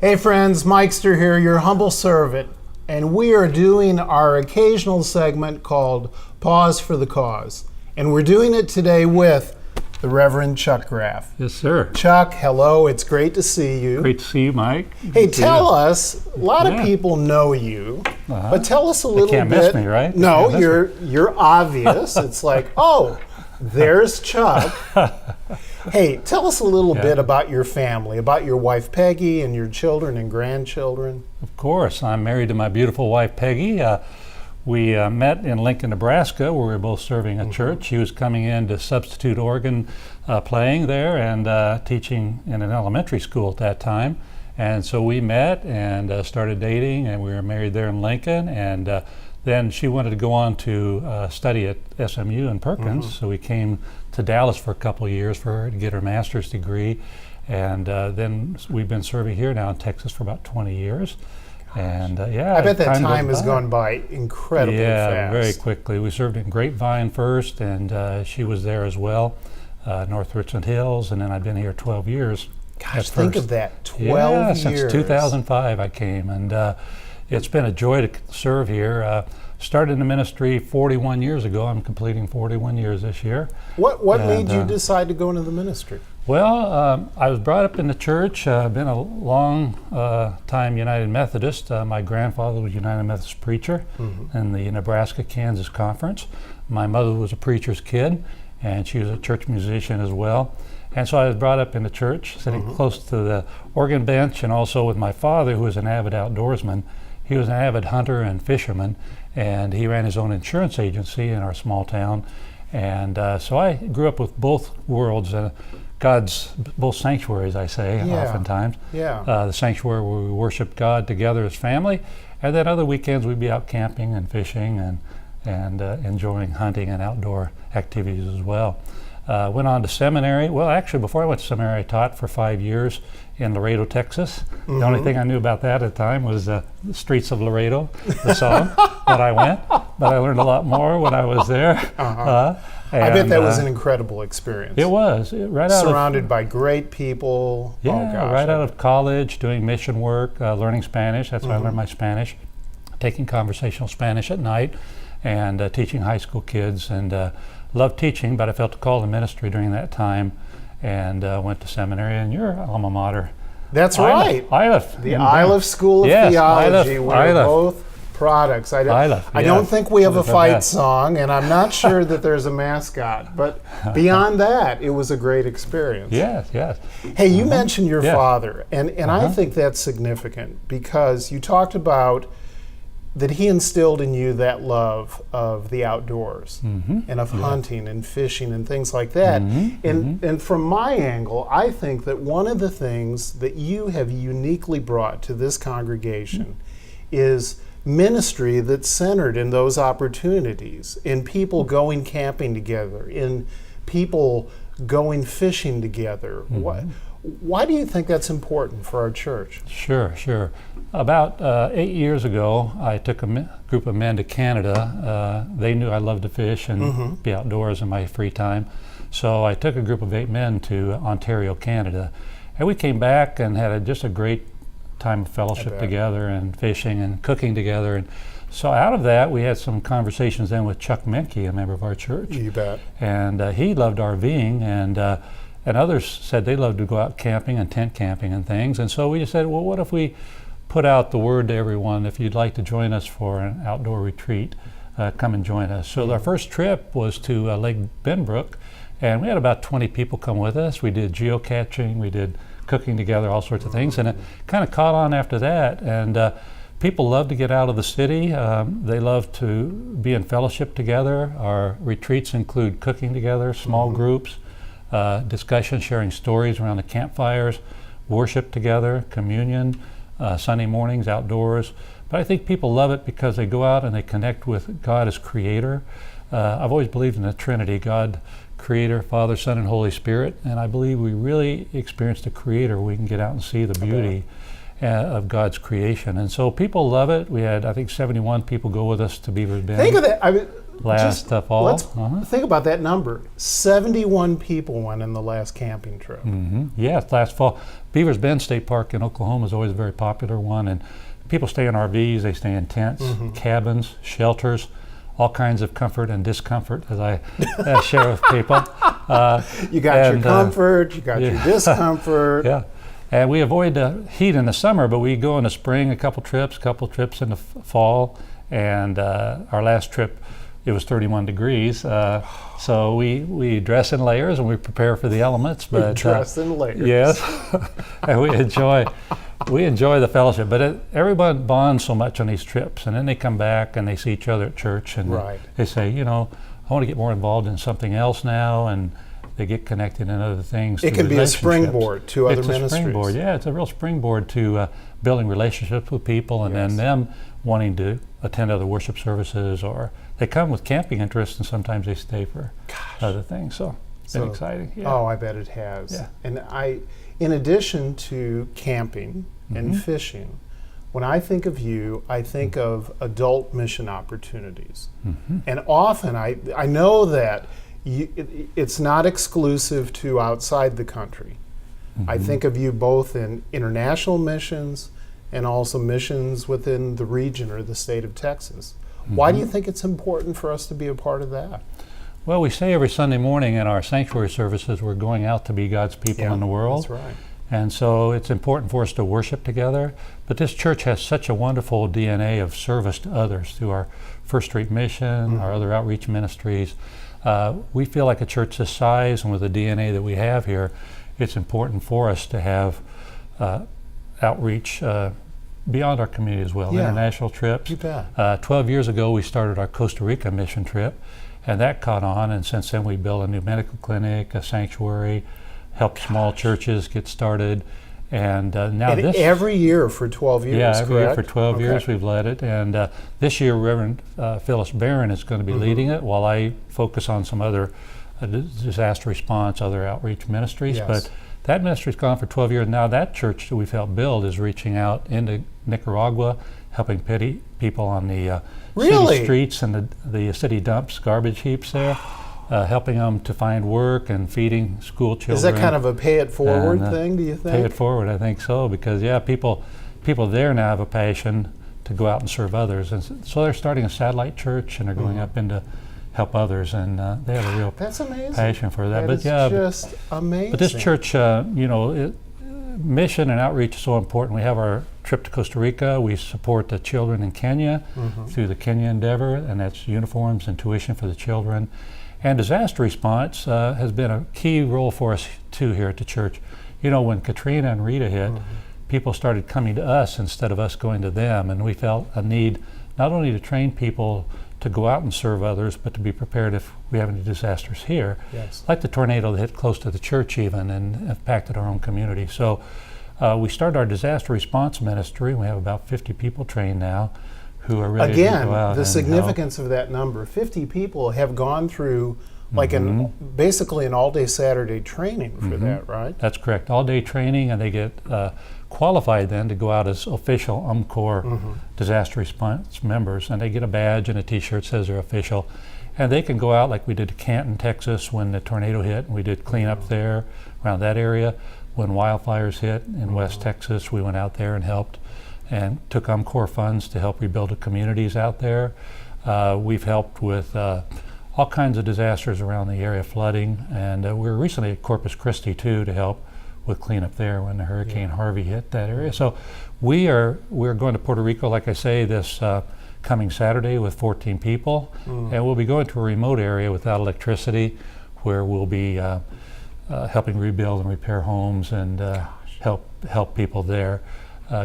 Hey friends, Mikester here, your humble servant, and we are doing our occasional segment called Pause for the Cause. And we're doing it today with the Reverend Chuck Graff. Yes, sir. Chuck, hello, it's great to see you. Great to see you, Mike. Hey, tell us, a lot of people know you, but tell us a little bit. Can't miss me, right? No, you're obvious. It's like, oh, there's Chuck. Hey, tell us a little bit about your family, about your wife Peggy and your children and grandchildren. Of course. I'm married to my beautiful wife Peggy. We met in Lincoln, Nebraska, where we were both serving a church. She was coming in to substitute organ playing there and teaching in an elementary school at that time. And so we met and started dating, and we were married there in Lincoln. And then she wanted to go on to study at SMU in Perkins, so we came to Dallas for a couple of years for her to get her master's degree. And then we've been serving here now in Texas for about 20 years. And I bet that time has gone by incredibly fast. Yeah, very quickly. We served in Grapevine first, and she was there as well, North Richland Hills, and then I've been here 12 years. Gosh, think of that, 12 years. Since 2005 I came, and it's been a joy to serve here. Started in the ministry 41 years ago. I'm completing 41 years this year. What made you decide to go into the ministry? Well, I was brought up in the church. I've been a long time United Methodist. My grandfather was a United Methodist preacher in the Nebraska-Kansas Conference. My mother was a preacher's kid, and she was a church musician as well. And so I was brought up in the church, sitting close to the organ bench, and also with my father, who was an avid outdoorsman. He was an avid hunter and fisherman, and he ran his own insurance agency in our small town. And so I grew up with both worlds, God's both sanctuaries, I say, oftentimes. Yeah. The sanctuary where we worship God together as family, and then other weekends we'd be out camping and fishing and enjoying hunting and outdoor activities as well. Went on to seminary. Well, actually, before I went to seminary, I taught for 5 years in Laredo, Texas. The only thing I knew about that at the time was the Streets of Laredo, the song, when I went. But I learned a lot more when I was there. I bet that was an incredible experience. It was. Surrounded by great people. Yeah, right out of college, doing mission work, learning Spanish. That's why I learned my Spanish. Taking conversational Spanish at night and teaching high school kids. And loved teaching, but I felt a call to ministry during that time and went to seminary in your alma mater. That's right. Iliff. The Iliff School of Theology. We're both products. I don't think we have a fight song, and I'm not sure that there's a mascot, but beyond that, it was a great experience. Yes. Hey, you mentioned your father, and I think that's significant because you talked about that he instilled in you that love of the outdoors and of hunting and fishing and things like that. And from my angle, I think that one of the things that you have uniquely brought to this congregation is ministry that's centered in those opportunities, in people going camping together, in people going fishing together. Why do you think that's important for our church? Sure. About 8 years ago, I took a group of men to Canada. They knew I loved to fish and be outdoors in my free time. So I took a group of 8 men to Ontario, Canada. And we came back and had just a great time of fellowship together and fishing and cooking together. And so out of that, we had some conversations then with Chuck Menke, a member of our church. You bet. And he loved RVing, and others said they loved to go out camping and tent camping and things. And so we just said, well, what if we put out the word to everyone, if you'd like to join us for an outdoor retreat, come and join us. So our first trip was to Lake Benbrook, and we had about 20 people come with us. We did geocaching, we did cooking together, all sorts of things, and it kind of caught on after that. And people love to get out of the city. They love to be in fellowship together. Our retreats include cooking together, small groups, discussion, sharing stories around the campfires, worship together, communion, Sunday mornings outdoors. But I think people love it because they go out and they connect with God as creator. I've always believed in the Trinity, God, Creator, Father, Son, and Holy Spirit, and I believe we really experience the Creator. We can get out and see the beauty of God's creation, and so people love it. We had, I think, 71 people go with us to Beaver's Bend. Think of that. last fall. Let's think about that number. 71 people went in the last camping trip. Yeah, last fall. Beavers Bend State Park in Oklahoma is always a very popular one, and people stay in RVs, they stay in tents, cabins, shelters, all kinds of comfort and discomfort, as I share with people. You got your comfort, you got your discomfort. Yeah. And we avoid the heat in the summer, but we go in the spring, a couple trips in the fall. And our last trip, it was 31 degrees. So we dress in layers and we prepare for the elements. But we dress in layers. Yes. And we enjoy the fellowship. But everyone bonds so much on these trips. And then they come back and they see each other at church. And they say, I want to get more involved in something else now. And they get connected in other things. It can be a springboard to other ministries. It's a springboard, yeah. It's a real springboard to building relationships with people, and then them wanting to attend other worship services, or they come with camping interests, and sometimes they stay for other things. So it's been exciting. Yeah. Oh, I bet it has. Yeah. And in addition to camping and fishing, when I think of you, I think of adult mission opportunities. And often I know that it's not exclusive to outside the country. I think of you both in international missions and also missions within the region or the state of Texas. Why do you think it's important for us to be a part of that? Well, we say every Sunday morning in our sanctuary services, we're going out to be God's people in the world. That's right. And so it's important for us to worship together. But this church has such a wonderful DNA of service to others through our First Street Mission, our other outreach ministries. We feel like a church this size and with the DNA that we have here, it's important for us to have outreach beyond our community as well, international trips. You bet. 12 years ago, we started our Costa Rica mission trip, and that caught on, and since then we built a new medical clinic, a sanctuary, helped small churches get started, and now every year for 12 years, yeah, every correct? year for 12 years we've led it, and this year Reverend Phyllis Barron is going to be leading it, while I focus on some other disaster response, other outreach ministries. But that ministry's gone for 12 years now. That church that we've helped build is reaching out into Nicaragua, helping people on the city streets and the city dumps, garbage heaps there. Helping them to find work and feeding school children. Is that kind of a pay it forward thing, do you think? Pay it forward, I think so, because people there now have a passion to go out and serve others, and so they're starting a satellite church and they're going up into help others, and they have a real passion for that. But just amazing. But this church, mission and outreach is so important. We have our trip to Costa Rica. We support the children in Kenya through the Kenya Endeavor, and that's uniforms and tuition for the children. And disaster response has been a key role for us too here at the church. When Katrina and Rita hit, people started coming to us instead of us going to them, and we felt a need not only to train people to go out and serve others, but to be prepared if we have any disasters here. Yes. Like the tornado that hit close to the church even and impacted our own community. So we started our disaster response ministry. We have about 50 people trained now who are ready to go out. Again, the significance of that number. 50 people have gone through basically an all-day Saturday training for that, right? That's correct. All-day training, and they get qualified then to go out as official UMCOR disaster response members, and they get a badge and a t-shirt that says they're official. And they can go out like we did to Canton, Texas when the tornado hit, and we did cleanup there around that area. When wildfires hit in West Texas, we went out there and helped and took UMCOR funds to help rebuild the communities out there. We've helped with all kinds of disasters around the area, flooding, and we were recently at Corpus Christi too to help with cleanup there when the Hurricane Harvey hit that area. So we're going to Puerto Rico, like I say, this coming Saturday with 14 people, and we'll be going to a remote area without electricity, where we'll be helping rebuild and repair homes and help people there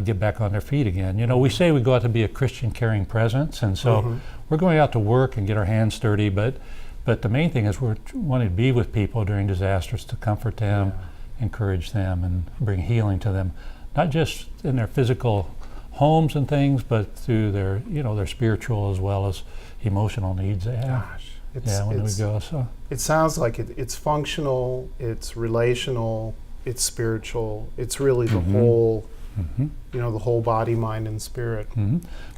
get back on their feet again. We say we go out to be a Christian caring presence, and so we're going out to work and get our hands dirty, but the main thing is we're wanting to be with people during disasters, to comfort them, encourage them, and bring healing to them, not just in their physical homes and things, but through their their spiritual as well as emotional needs they have. When we go. So it sounds like it's functional, it's relational, it's spiritual, it's really the whole You know, the whole body, mind, and spirit.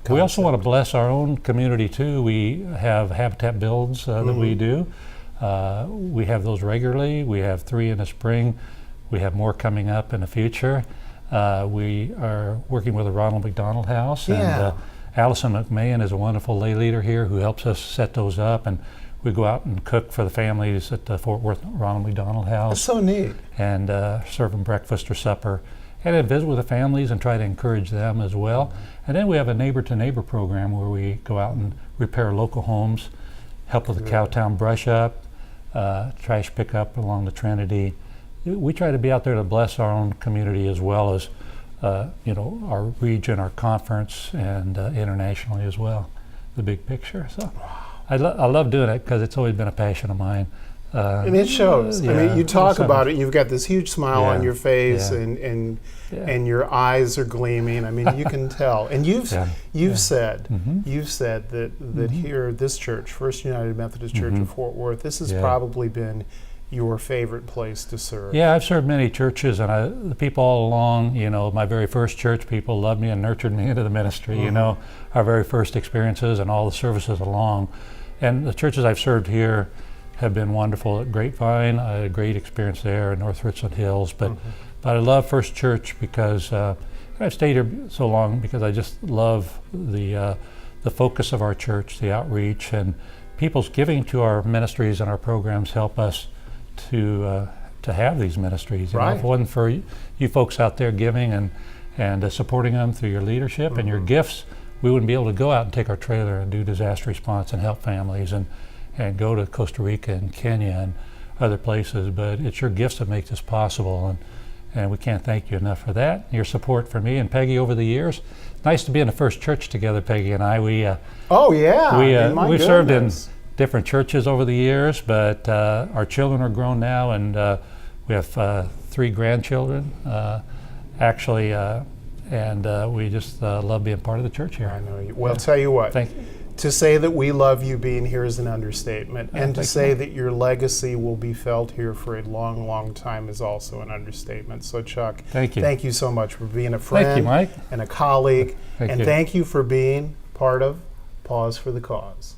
We also want to bless our own community too. We have Habitat Builds that we do. We have those regularly. We have 3 in the spring. We have more coming up in the future. We are working with the Ronald McDonald House, and Allison McMahon is a wonderful lay leader here who helps us set those up, and we go out and cook for the families at the Fort Worth Ronald McDonald House. That's so neat. And serve them breakfast or supper, and then visit with the families and try to encourage them as well. And then we have a neighbor-to-neighbor program where we go out and repair local homes, help with the Cowtown brush up, trash pickup along the Trinity. We try to be out there to bless our own community as well as our region, our conference, and internationally as well, the big picture. So I love doing it because it's always been a passion of mine. And it shows. I mean, you talk about it, you've got this huge smile on your face, and your eyes are gleaming. I mean, you can tell. And you've said that here, this church, First United Methodist Church of Fort Worth, this has probably been your favorite place to serve. Yeah, I've served many churches, and the people all along, my very first church, people loved me and nurtured me into the ministry, our very first experiences and all the services along. And the churches I've served here have been wonderful. At Grapevine, I had a great experience there in North Richland Hills, but I love First Church because I've stayed here so long because I just love the focus of our church, the outreach, and people's giving to our ministries and our programs help us to have these ministries. If it wasn't for you folks out there giving and supporting them through your leadership and your gifts, we wouldn't be able to go out and take our trailer and do disaster response and help families and go to Costa Rica and Kenya and other places. But it's your gifts that make this possible, and we can't thank you enough for that. Your support for me and Peggy over the years. Nice to be in the First Church together, Peggy and I. We've served in different churches over the years, but our children are grown now, and we have 3 grandchildren, actually, and we just love being part of the church here. I know you. Well, tell you what. Thank you. To say that we love you being here is an understatement, and to say that your legacy will be felt here for a long, long time is also an understatement. So, Chuck, thank you so much for being a friend Thank you, Mike. and a colleague, Thank you. thank you for being part of Pause for the Cause.